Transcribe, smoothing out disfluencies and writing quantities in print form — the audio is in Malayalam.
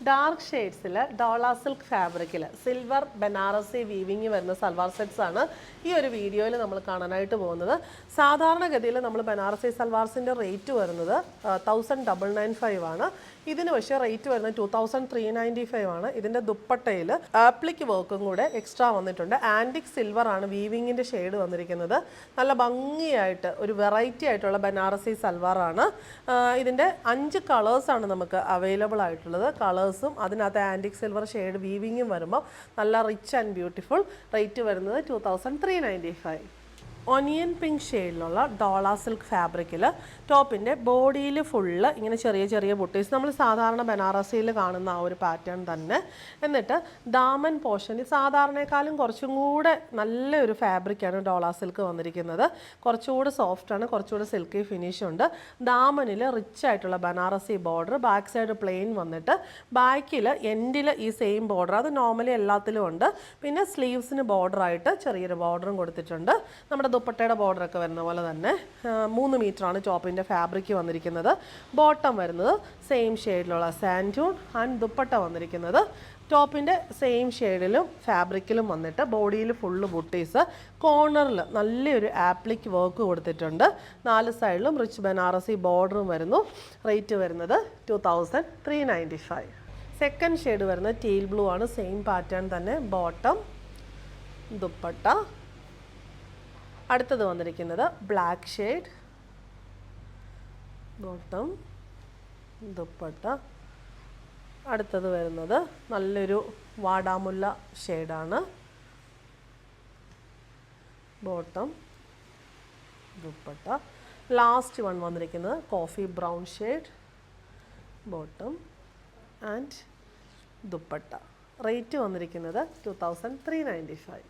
ഡാർക്ക് ഷെയ്ഡ്സിൽ ഡോള സിൽക്ക് ഫാബ്രിക്കിൽ സിൽവർ ബനാറസി വീവിങ് വരുന്ന സൽവാർ സെറ്റ്സ് ആണ് ഈ ഒരു വീഡിയോയിൽ നമ്മൾ കാണാനായിട്ട് പോകുന്നത്. സാധാരണഗതിയിൽ നമ്മൾ ബനാറസി സൽവാർസിൻ്റെ റേറ്റ് വരുന്നത് 1995 ആണ്. ഇതിന് പക്ഷേ റേറ്റ് വരുന്നത് 2395 ആണ്. ഇതിൻ്റെ ദുപ്പട്ടയിൽ ആപ്ലിക് വർക്കും കൂടെ എക്സ്ട്രാ വന്നിട്ടുണ്ട്. ആൻറ്റിക് സിൽവർ ആണ് വീവിങ്ങിൻ്റെ ഷെയ്ഡ് വന്നിരിക്കുന്നത്. നല്ല ഭംഗിയായിട്ട് ഒരു വെറൈറ്റി ആയിട്ടുള്ള ബനാറസി സൽവാറാണ്. ഇതിൻ്റെ 5 കളേഴ്സാണ് നമുക്ക് അവൈലബിൾ ആയിട്ടുള്ളത്. കളേഴ്സും അതിനകത്ത് ആൻറ്റിക് സിൽവർ ഷെയ്ഡ് വീവിങ്ങും വരുമ്പോൾ നല്ല റിച്ച് ആൻഡ് ബ്യൂട്ടിഫുൾ. റേറ്റ് വരുന്നത് 2395. ഒനിയൻ പിങ്ക് ഷെയ്ഡിലുള്ള ഡോള സിൽക്ക് ഫാബ്രിക്കിൽ ടോപ്പിൻ്റെ ബോഡിയിൽ ഫുള്ള് ഇങ്ങനെ ചെറിയ ചെറിയ ബുട്ടീസ് നമ്മൾ സാധാരണ ബനാറസിയിൽ കാണുന്ന ആ ഒരു പാറ്റേൺ തന്നെ. എന്നിട്ട് ദാമൻ പോർഷനിൽ സാധാരണയെക്കാളും കുറച്ചും കൂടെ നല്ലൊരു ഫാബ്രിക്കാണ് ഡോള സിൽക്ക് വന്നിരിക്കുന്നത്. കുറച്ചുകൂടെ സോഫ്റ്റാണ്, കുറച്ചുകൂടെ സിൽക്കി ഫിനിഷ് ഉണ്ട്. ദാമനിൽ റിച്ച് ആയിട്ടുള്ള Banarasi border, back side plain വന്നിട്ട് ബാക്കിൽ എൻഡിൽ ഈ സെയിം ബോർഡർ, അത് നോർമലി എല്ലാത്തിലും ഉണ്ട്. പിന്നെ സ്ലീവ്സിന് ബോർഡറായിട്ട് ചെറിയൊരു ബോർഡറും കൊടുത്തിട്ടുണ്ട്. നമ്മുടെ ദുപ്പട്ടയുടെ ബോർഡറൊക്കെ വരുന്ന പോലെ തന്നെ 3 മീറ്ററാണ് ടോപ്പിൻ്റെ ഫാബ്രിക് വന്നിരിക്കുന്നത്. ബോട്ടം വരുന്നത് സെയിം ഷെയ്ഡിലുള്ള സാൻഡൂൺ ആൻഡ് ദുപ്പട്ട വന്നിരിക്കുന്നത് ടോപ്പിൻ്റെ സെയിം ഷെയ്ഡിലും ഫാബ്രിക്കിലും വന്നിട്ട് ബോഡിയിൽ ഫുള്ള് ബുട്ടീസ്. കോർണറിൽ നല്ലൊരു ആപ്ലിക് വർക്ക് കൊടുത്തിട്ടുണ്ട്. 4 സൈഡിലും റിച്ച് ബനാറസി ബോർഡറും വരുന്നു. റേറ്റ് വരുന്നത് 2395. സെക്കൻഡ് ഷെയ്ഡ് വരുന്നത് ടീൽ ബ്ലൂ ആണ്. സെയിം പാറ്റേൺ തന്നെ. ബോട്ടം, ദുപ്പട്ട. അടുത്തത് വന്നിരിക്കുന്നത് ബ്ലാക്ക് ഷെയ്ഡ്, ബോട്ടം, ദുപ്പട്ട. അടുത്തത് വരുന്നത് നല്ലൊരു വാടാമുല്ല ഷെയ്ഡാണ്. ബോട്ടം, ദുപ്പട്ട. ലാസ്റ്റ് വൺ വന്നിരിക്കുന്നത് coffee brown shade, bottom and dupatta. Rate വന്നിരിക്കുന്നത് 2395.